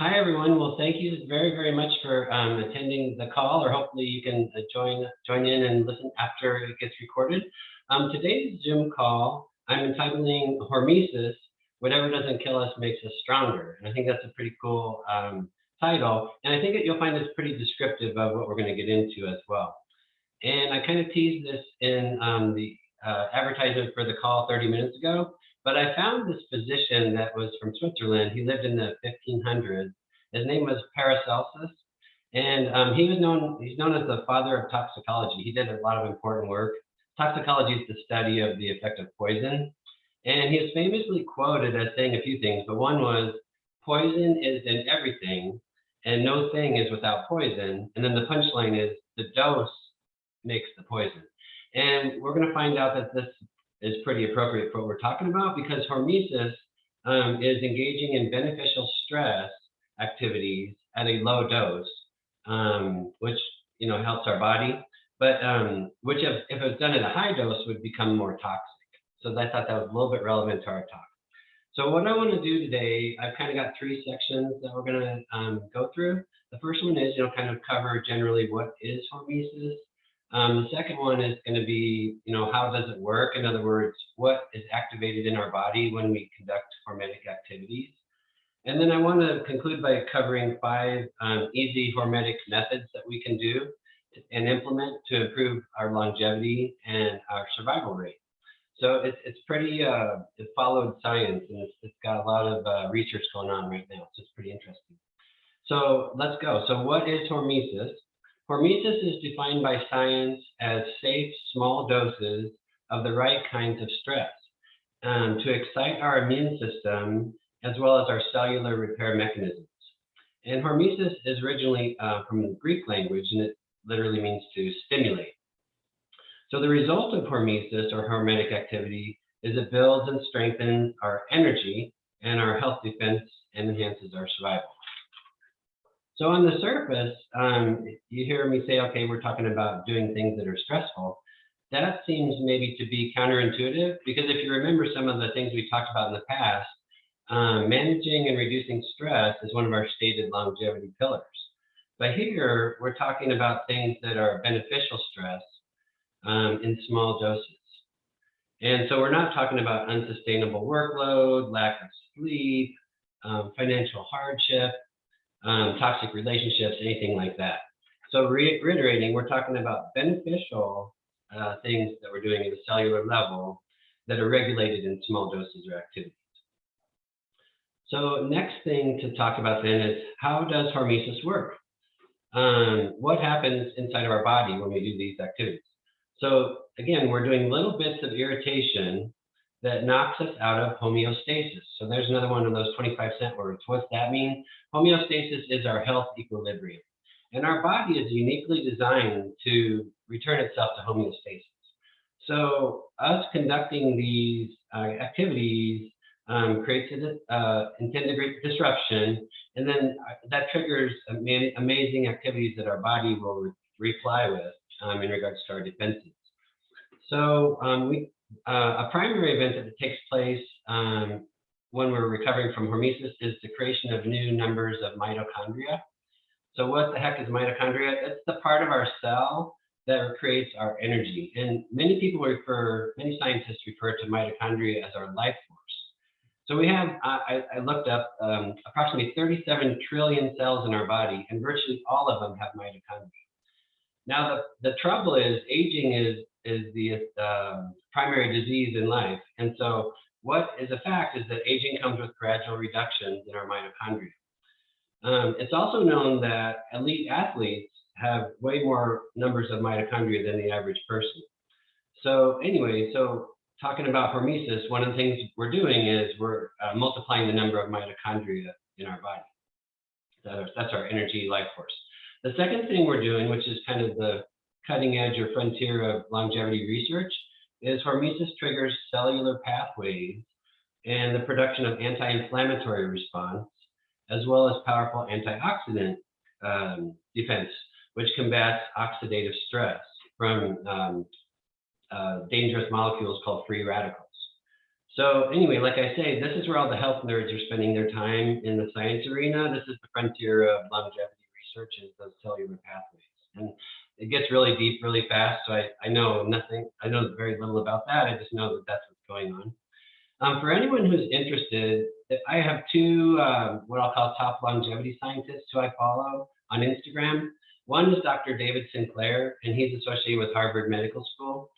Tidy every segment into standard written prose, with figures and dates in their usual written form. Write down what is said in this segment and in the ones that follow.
Hi, everyone. Well, thank you very, very much for attending the call, or hopefully you can join in and listen after it gets recorded. Today's Zoom call, I'm entitling Hormesis, Whatever Doesn't Kill Us Makes Us Stronger. And I think that's a pretty cool title. And I think that you'll find this pretty descriptive of what we're going to get into as well. And I kind of teased this in the advertisement for the call 30 minutes ago, but I found this physician that was from Switzerland. He lived in the 1500s. His name was Paracelsus, and he's known as the father of toxicology. He did a lot of important work. Toxicology is the study of the effect of poison, and he is famously quoted as saying a few things, but one was, "Poison is in everything, and no thing is without poison." And then the punchline is, "The dose makes the poison." And we're going to find out that this is pretty appropriate for what we're talking about, because hormesis is engaging in beneficial stress activities at a low dose, which helps our body, but which if it was done at a high dose would become more toxic. So I thought that was a little bit relevant to our talk. So what I want to do today, I've kind of got three sections that we're going to go through. The first one is kind of cover generally what is hormesis. The second one is going to be, how does it work? In other words, what is activated in our body when we conduct hormetic activities? And then I want to conclude by covering 5 easy hormetic methods that we can do and implement to improve our longevity and our survival rate. So it's pretty, it followed science, and it's got a lot of research going on right now. So it's pretty interesting. So let's go. So what is hormesis? Hormesis is defined by science as safe, small doses of the right kinds of stress to excite our immune system as well as our cellular repair mechanisms. And hormesis is originally from the Greek language, and it literally means to stimulate. So the result of hormesis or hormetic activity is it builds and strengthens our energy and our health defense and enhances our survival. So on the surface, you hear me say, okay, we're talking about doing things that are stressful. That seems maybe to be counterintuitive, because if you remember some of the things we talked about in the past, managing and reducing stress is one of our stated longevity pillars. But here, we're talking about things that are beneficial stress in small doses. And so we're not talking about unsustainable workload, lack of sleep, financial hardship, toxic relationships, anything like that. So reiterating, we're talking about beneficial things that we're doing at a cellular level that are regulated in small doses or activities. So next thing to talk about then is, how does hormesis work? What happens inside of our body when we do these activities? So again, we're doing little bits of irritation that knocks us out of homeostasis. So there's another one of those 25-cent words. What's that mean? Homeostasis is our health equilibrium. And our body is uniquely designed to return itself to homeostasis. So us conducting these activities creates an intended disruption, and then that triggers amazing activities that our body will reply with in regards to our defenses. So a primary event that takes place when we're recovering from hormesis is the creation of new numbers of mitochondria. So what the heck is mitochondria? It's the part of our cell that creates our energy. And many scientists refer to mitochondria as our life force. So we have, I looked up approximately 37 trillion cells in our body, and virtually all of them have mitochondria. Now, the trouble is aging is the primary disease in life. And so what is a fact is that aging comes with gradual reductions in our mitochondria. It's also known that elite athletes have way more numbers of mitochondria than the average person. So anyway, talking about hormesis, one of the things we're doing is we're multiplying the number of mitochondria in our body. That's our energy life force. The second thing we're doing, which is kind of the cutting edge or frontier of longevity research, is hormesis triggers cellular pathways and the production of anti-inflammatory response, as well as powerful antioxidant defense, which combats oxidative stress from dangerous molecules called free radicals. So anyway, like I say, this is where all the health nerds are spending their time in the science arena. This is the frontier of longevity research, is those cellular pathways. And it gets really deep really fast. So I know nothing, I know very little about that. I just know that that's what's going on. For anyone who's interested, I have two what I'll call top longevity scientists who I follow on Instagram. One is Dr. David Sinclair, and he's associated with Harvard Medical School.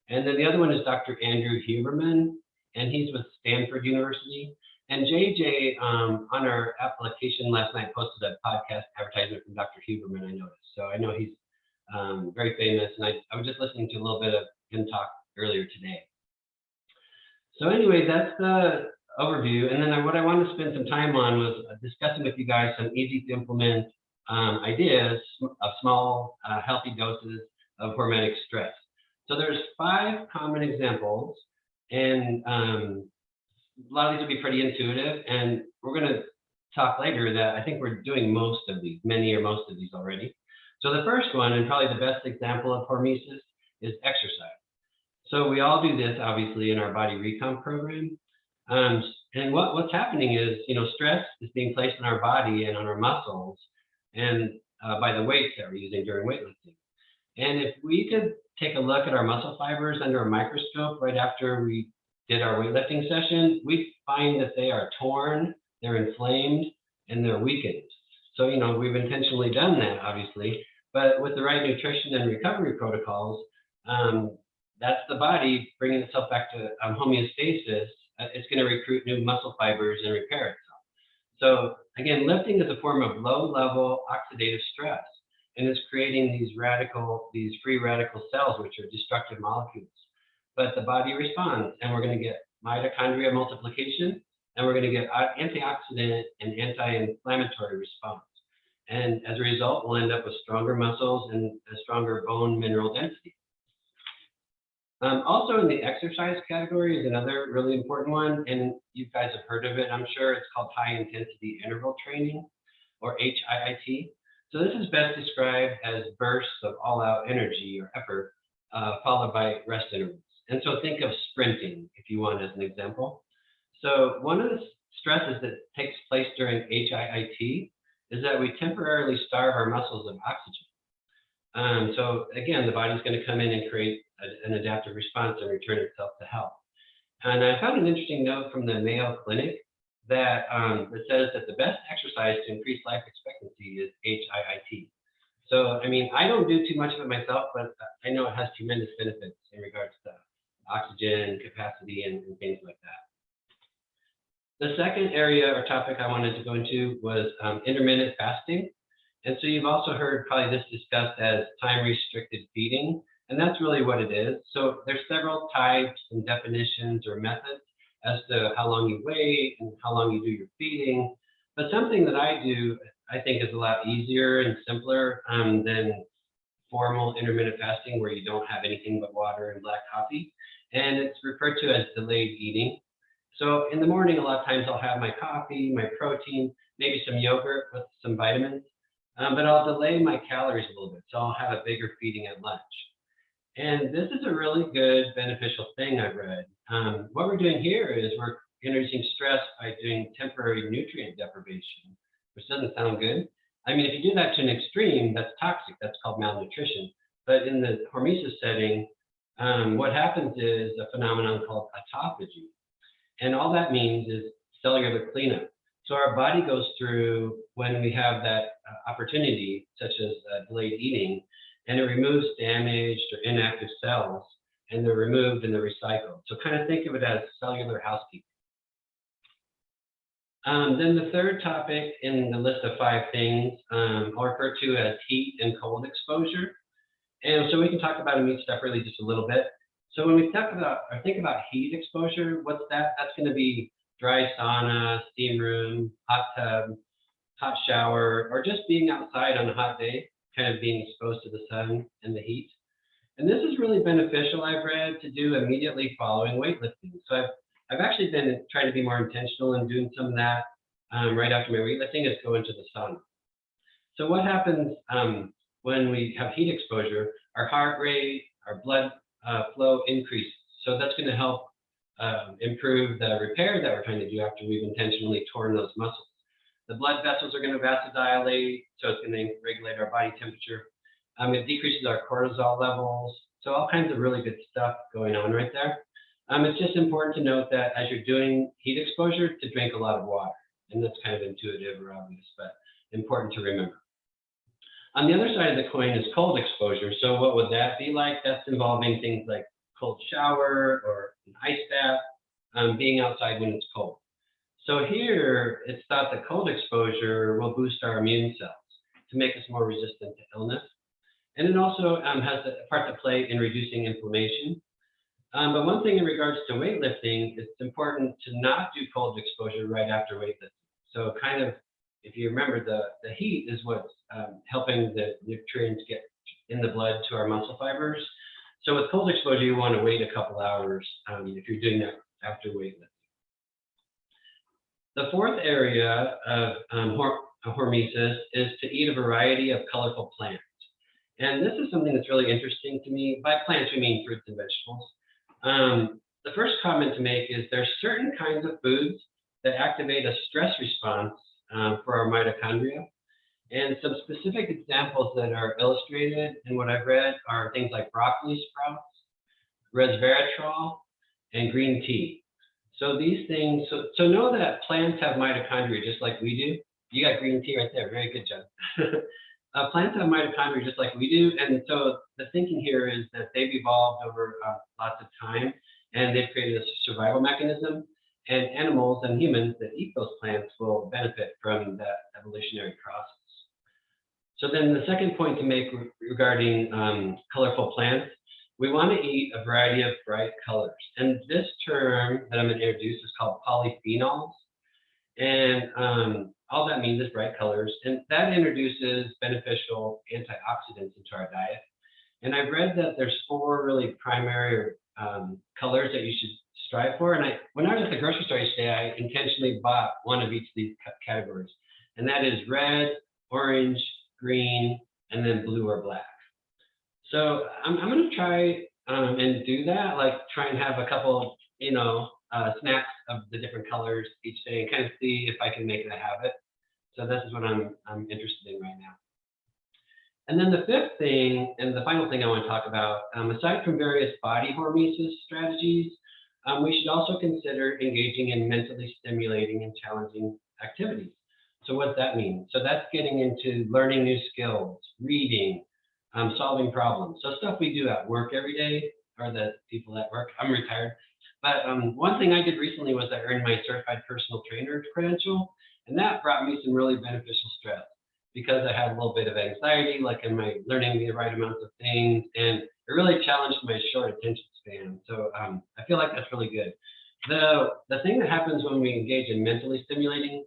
And then the other one is Dr. Andrew Huberman, and he's with Stanford University. And JJ, on our application last night, posted a podcast advertisement from Dr. Huberman, I noticed. So I know he's very famous, and I was just listening to a little bit of him talk earlier today. So anyway, that's the overview. And then what I wanted to spend some time on was discussing with you guys some easy to implement ideas of small, healthy doses of hormetic stress. So there's 5 common examples, and a lot of these will be pretty intuitive. And we're going to talk later that I think we're doing most of these, many or most of these already. So the first one, and probably the best example of hormesis, is exercise. So we all do this, obviously, in our body recomp program. And what's happening is, stress is being placed on our body and on our muscles, and by the weights that we're using during weightlifting. And if we could take a look at our muscle fibers under a microscope right after we did our weightlifting session, we find that they are torn, they're inflamed, and they're weakened. So, we've intentionally done that, obviously, but with the right nutrition and recovery protocols, that's the body bringing itself back to homeostasis. It's going to recruit new muscle fibers and repair itself. So again, lifting is a form of low-level oxidative stress, and it's creating these free radical cells, which are destructive molecules. But the body responds, and we're going to get mitochondria multiplication, and we're going to get antioxidant and anti-inflammatory response. And as a result, we'll end up with stronger muscles and a stronger bone mineral density. Also in the exercise category is another really important one, and you guys have heard of it, I'm sure. It's called high intensity interval training, or HIIT. So this is best described as bursts of all-out energy or effort, followed by rest intervals. And so think of sprinting, if you want, as an example. So one of the stresses that takes place during HIIT is that we temporarily starve our muscles of oxygen. So again, the body's going to come in and create an adaptive response and return itself to health. And I found an interesting note from the Mayo Clinic that says that the best exercise to increase life expectancy is HIIT. So, I don't do too much of it myself, but I know it has tremendous benefits in regards to oxygen capacity and things like that. The second area or topic I wanted to go into was intermittent fasting. And so you've also heard probably this discussed as time-restricted feeding, and that's really what it is. So there's several types and definitions or methods as to how long you wait and how long you do your feeding. But something that I do, I think, is a lot easier and simpler than formal intermittent fasting, where you don't have anything but water and black coffee. And it's referred to as delayed eating. So in the morning, a lot of times I'll have my coffee, my protein, maybe some yogurt with some vitamins, but I'll delay my calories a little bit. So I'll have a bigger feeding at lunch. And this is a really good beneficial thing I've read. What we're doing here is we're introducing stress by doing temporary nutrient deprivation, which doesn't sound good. If you do that to an extreme, that's toxic. That's called malnutrition. But in the hormesis setting, what happens is a phenomenon called autophagy. And all that means is cellular cleanup. So our body goes through, when we have that opportunity, such as delayed eating, and it removes damaged or inactive cells, and they're removed and they're recycled. So kind of think of it as cellular housekeeping. Then the third topic in the list of 5 things I'll refer to as heat and cold exposure. And so we can talk about them each separately just a little bit. So when we talk about or think about heat exposure, what's that? That's going to be dry sauna, steam room, hot tub, hot shower, or just being outside on a hot day, kind of being exposed to the sun and the heat. And this is really beneficial, I've read, to do immediately following weightlifting. So I've actually been trying to be more intentional in doing some of that right after my weightlifting, is go into the sun. So what happens when we have heat exposure? Our heart rate, our blood flow increases. So that's going to help improve the repair that we're trying to do after we've intentionally torn those muscles. The blood vessels are going to vasodilate, so it's going to regulate our body temperature. It decreases our cortisol levels, so all kinds of really good stuff going on right there. It's just important to note that as you're doing heat exposure, to drink a lot of water, and that's kind of intuitive or obvious, but important to remember. On the other side of the coin is cold exposure. So what would that be like? That's involving things like cold shower or an ice bath, being outside when it's cold. So here, it's thought that cold exposure will boost our immune cells to make us more resistant to illness. And it also has a part to play in reducing inflammation. But one thing in regards to weightlifting, it's important to not do cold exposure right after weightlifting. So kind of, if you remember, the heat is what's helping the nutrients get in the blood to our muscle fibers. So with cold exposure, you want to wait a couple hours if you're doing that after weightlifting. The fourth area of hormesis is to eat a variety of colorful plants. And this is something that's really interesting to me. By plants, we mean fruits and vegetables. The first comment to make is there's certain kinds of foods that activate a stress response for our mitochondria. And some specific examples that are illustrated in what I've read are things like broccoli sprouts, resveratrol, and green tea. So these things, so know that plants have mitochondria just like we do. You got green tea right there, very good job. Plants have mitochondria just like we do, and so the thinking here is that they've evolved over lots of time, and they've created a survival mechanism, and animals and humans that eat those plants will benefit from that evolutionary process. So then the second point to make regarding colorful plants, we want to eat a variety of bright colors. And this term that I'm going to introduce is called polyphenols. And all that means is bright colors. And that introduces beneficial antioxidants into our diet. And I've read that there's 4 really primary colors that you should strive for. And when I was at the grocery store yesterday, I intentionally bought one of each of these categories. And that is red, orange, green, and then blue or black. So I'm going to try and do that, like try and have a couple, snacks of the different colors each day and kind of see if I can make it a habit. So this is what I'm interested in right now. And then the fifth thing, and the final thing I want to talk about, aside from various body hormesis strategies, we should also consider engaging in mentally stimulating and challenging activities. So what does that mean? So that's getting into learning new skills, reading, solving problems. So stuff we do at work every day, or the people at work. I'm retired. But one thing I did recently was I earned my certified personal trainer credential, and that brought me some really beneficial stress because I had a little bit of anxiety, like in my learning the right amounts of things, and it really challenged my short attention span. So I feel like that's really good. The thing that happens when we engage in mentally stimulating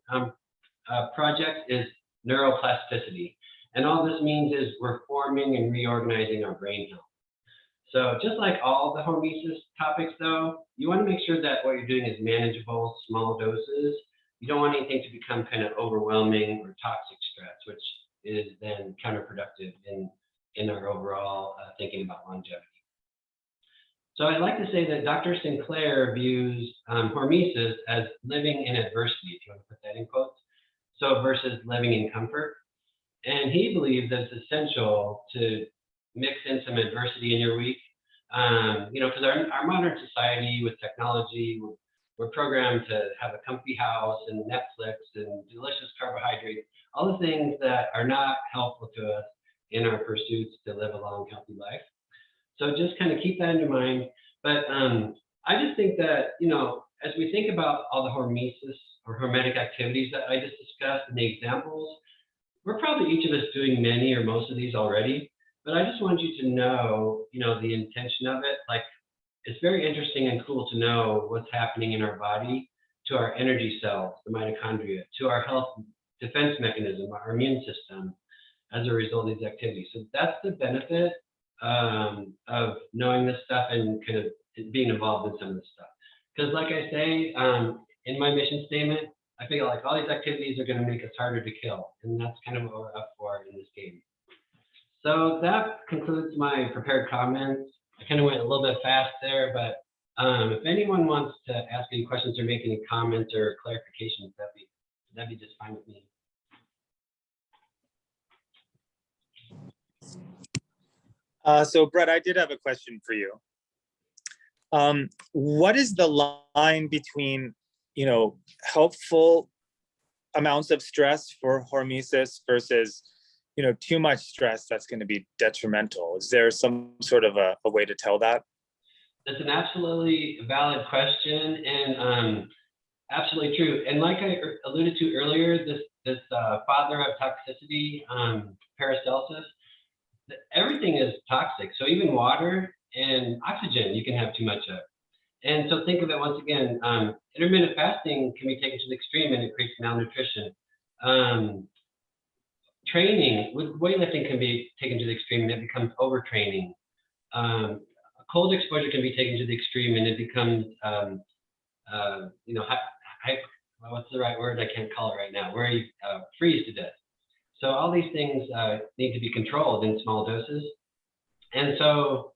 projects is neuroplasticity. And all this means is we're forming and reorganizing our brain health. So just like all the hormesis topics though, you want to make sure that what you're doing is manageable, small doses. You don't want anything to become kind of overwhelming or toxic stress, which is then counterproductive in our overall thinking about longevity. So I'd like to say that Dr. Sinclair views hormesis as living in adversity, if you want to put that in quotes, so versus living in comfort. And he believes that it's essential to mix in some adversity in your week, because our modern society with technology, we're programmed to have a comfy house and Netflix and delicious carbohydrates, all the things that are not helpful to us in our pursuits to live a long, healthy life. So just kind of keep that in your mind. But I just think that, as we think about all the hormesis or hormetic activities that I just discussed and the examples, we're probably each of us doing many or most of these already, but I just want you to know, the intention of it. Like, it's very interesting and cool to know what's happening in our body, to our energy cells, the mitochondria, to our health defense mechanism, our immune system, as a result of these activities. So that's the benefit of knowing this stuff and kind of being involved in some of this stuff. Because like I say, in my mission statement, I feel like all these activities are going to make us harder to kill. And that's kind of what we're up for in this game. So that concludes my prepared comments. I kind of went a little bit fast there, but If anyone wants to ask any questions or make any comments or clarifications, that'd be just fine with me. So Brett, I did have a question for you. What is the line between, helpful amounts of stress for hormesis versus, too much stress that's going to be detrimental? Is there some sort of a way to tell that? That's an absolutely valid question, and absolutely true. And like I alluded to earlier, this father of toxicity, Paracelsus, everything is toxic. So even water and oxygen, you can have too much of. And so think of it once again, intermittent fasting can be taken to the extreme and it creates malnutrition. Training with weightlifting can be taken to the extreme and it becomes overtraining. Cold exposure can be taken to the extreme and it becomes, what's the right word? I can't call it right now, where you freeze to death. So all these things need to be controlled in small doses. And so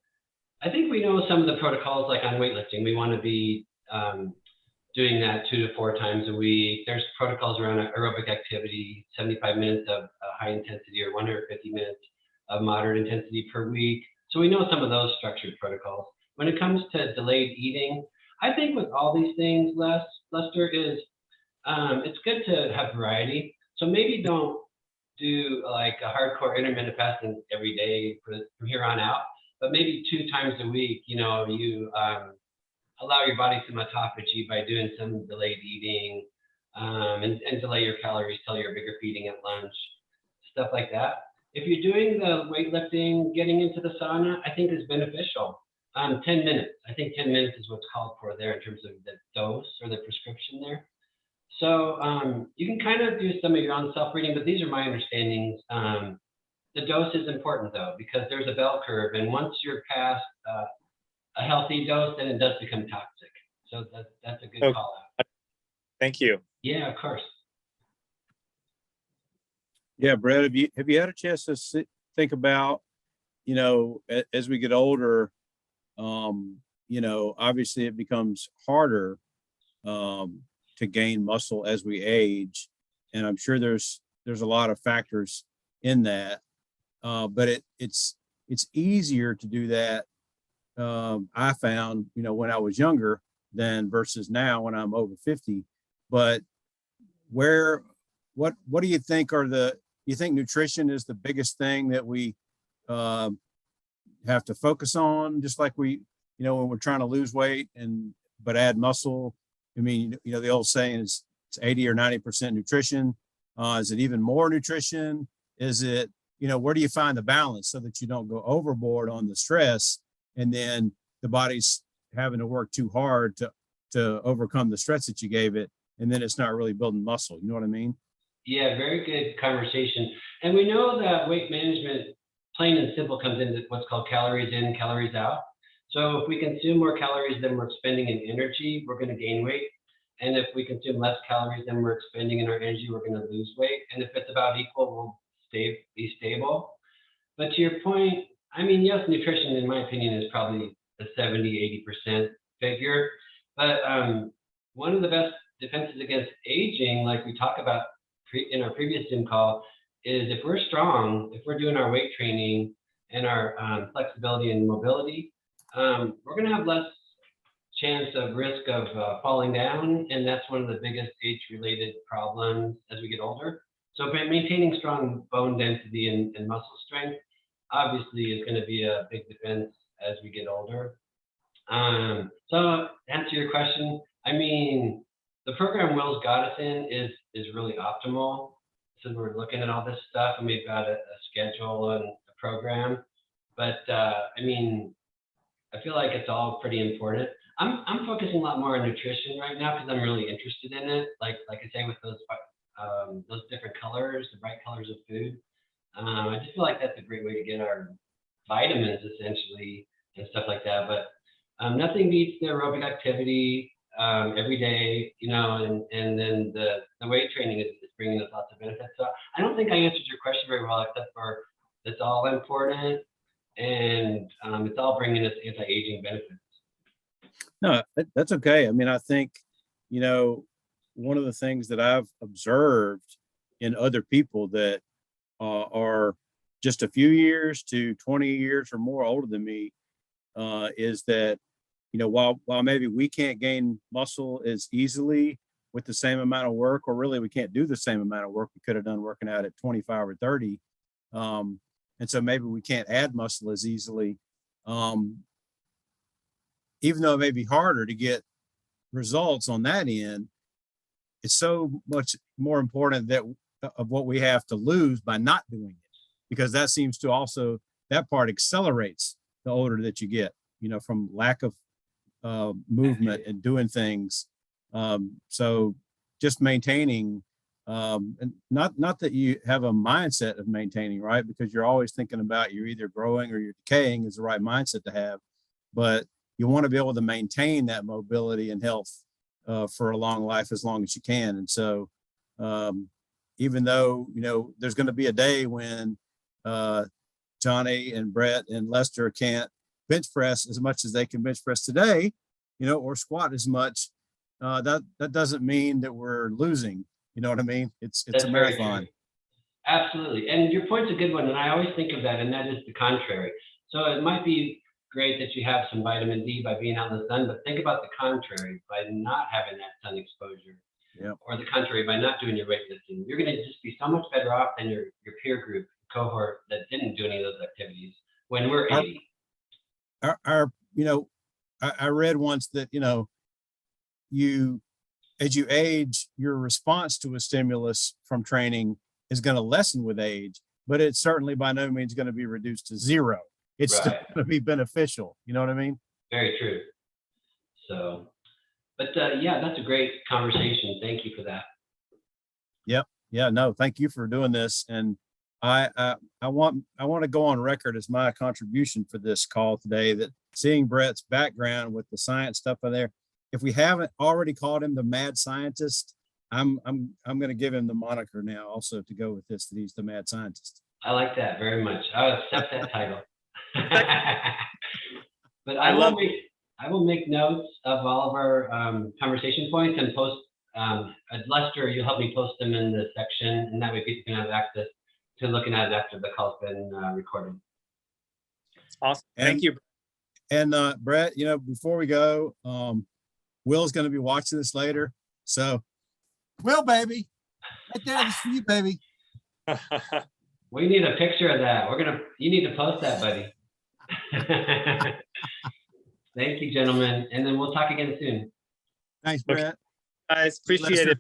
I think we know some of the protocols, like on weightlifting, we want to be doing that 2 to 4 times a week. There's protocols around aerobic activity, 75 minutes of high intensity or 150 minutes of moderate intensity per week. So we know some of those structured protocols. When it comes to delayed eating, I think with all these things, Lester, is it's good to have variety. So maybe don't do like a hardcore intermittent fasting every day from here on out, but maybe 2 times a week, you allow your body some autophagy by doing some delayed eating and delay your calories till you're bigger feeding at lunch, stuff like that. If you're doing the weightlifting, getting into the sauna, I think is beneficial. 10 minutes. I think 10 minutes is what's called for there in terms of the dose or the prescription there. So you can kind of do some of your own self-reading, but these are my understandings. The dose is important though, because there's a bell curve, and once you're past a healthy dose, then it does become toxic. So that's a good call out. Thank you. Yeah, of course. Yeah, Brett, have you had a chance to think about, as we get older, obviously it becomes harder to gain muscle as we age, and I'm sure there's a lot of factors in that, but it's easier to do that. I found, when I was younger than versus now when I'm over 50. But what do you think you think nutrition is the biggest thing that we have to focus on, just like we, when we're trying to lose weight but add muscle? I mean, the old saying is it's 80 or 90% nutrition. Is it even more nutrition? Is it, where do you find the balance so that you don't go overboard on the stress and then the body's having to work too hard to overcome the stress that you gave it, and then it's not really building muscle? You know what I mean? Yeah, very good conversation. And we know that weight management, plain and simple, comes into what's called calories in, calories out. So if we consume more calories than we're expending in energy, we're going to gain weight. And if we consume less calories than we're expending in our energy, we're going to lose weight. And if it's about equal, we'll be stable. But to your point, I mean, yes, nutrition, in my opinion, is probably the 70, 80% figure. But one of the best defenses against aging, like we talked about in our previous Zoom call, is if we're strong, if we're doing our weight training and our flexibility and mobility, we're going to have less chance of risk of falling down. And that's one of the biggest age-related problems as we get older. So maintaining strong bone density and muscle strength obviously is going to be a big defense as we get older. So to answer your question, I mean, the program Will's got us in is really optimal. So we're looking at all this stuff, and we've got a schedule and a program. But I mean, I feel like it's all pretty important. I'm focusing a lot more on nutrition right now because I'm really interested in it. Like I say, with those different colors, the bright colors of food. I just feel like that's a great way to get our vitamins essentially and stuff like that. But nothing beats the aerobic activity every day, and then the weight training is bringing us lots of benefits. So I don't think I answered your question very well, except for it's all important and it's all bringing us anti-aging benefits. No, that's okay. I mean, I think, you know, one of the things that I've observed in other people that are just a few years to 20 years or more older than me is that, you know, while maybe we can't gain muscle as easily with the same amount of work, or really we can't do the same amount of work we could have done working out at 25 or 30. And so maybe we can't add muscle as easily. Even though it may be harder to get results on that end, it's so much more important that of what we have to lose by not doing it, because that seems to also, that part accelerates the older that you get, you know, from lack of movement and doing things. So just maintaining, and not that you have a mindset of maintaining, right? Because you're always thinking about you're either growing or you're decaying is the right mindset to have, but you want to be able to maintain that mobility and health for a long life as long as you can. And so even though, you know, there's going to be a day when Johnny and Brett and Lester can't bench press as much as they can bench press today, you know, or squat as much, that doesn't mean that we're losing. You know what I mean? It's That's a very marathon. true. Absolutely. And your point's a good one. And I always think of that, and that is the contrary. So it might be great that you have some vitamin D by being out in the sun, but think about the contrary. By not having that sun exposure, Yep. or the contrary, by not doing your weightlifting, you're going to just be so much better off than your peer group cohort that didn't do any of those activities when we're 80. Our you know, I read once that, you know, as you age, your response to a stimulus from training is going to lessen with age, but it's certainly by no means going to be reduced to zero. It's still Right. going to be beneficial. You know what I mean? Very true. So, but yeah, that's a great conversation. Thank you for that. Yep. Yeah. No, thank you for doing this. And I want to go on record as my contribution for this call today that seeing Brett's background with the science stuff in there, if we haven't already called him the mad scientist, I'm going to give him the moniker now also to go with this, that he's the mad scientist. I like that very much. I'll accept that title. But I love I will make notes of all of our conversation points and post. Lester, you'll help me post them in the section, and that way people can have access to looking at it after the call's been recorded. Awesome. Thank you. And Brett, you know, before we go, Will's going to be watching this later. So, Will, baby, right there, this is for you, baby. We need a picture of that. You need to post that, buddy. Thank you, gentlemen. And then we'll talk again soon. Thanks, Brett. Guys, appreciate it.